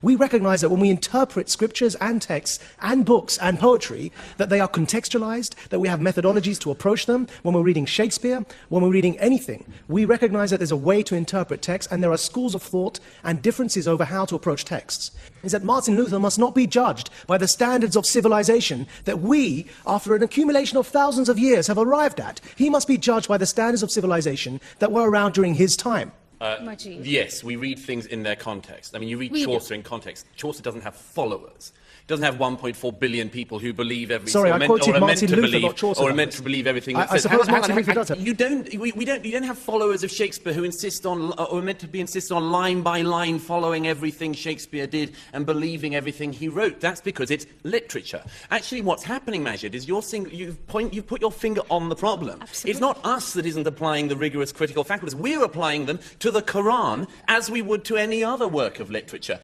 We recognise that when we interpret scriptures and texts and books and poetry, that they are contextualised, that we have methodologies to approach them. When we're reading Shakespeare, when we're reading anything, we recognise that there's a way to interpret text, and there are schools of thought and differences over how to approach texts. Is that Martin Luther must not be judged by the standards of civilization that we, after an accumulation of thousands of years, have arrived at. He must be judged by the standards of civilization that were around during his time. Yes, we read things in their context. I mean, you read Chaucer in context. Chaucer doesn't have followers. He doesn't have 1.4 billion people who believe everything. Sorry, I quoted Martin Luther, not Chaucer. Or are meant to believe everything. I suppose Martin Luther does it. You don't have followers of Shakespeare who insist on, or are meant to be insisted on line by line following everything Shakespeare did and believing everything he wrote. That's because it's literature. Actually, what's happening, Majid, is you've put your finger on the problem. Absolutely. It's not us that isn't applying the rigorous critical faculties. We're applying them to the Quran as we would to any other work of literature.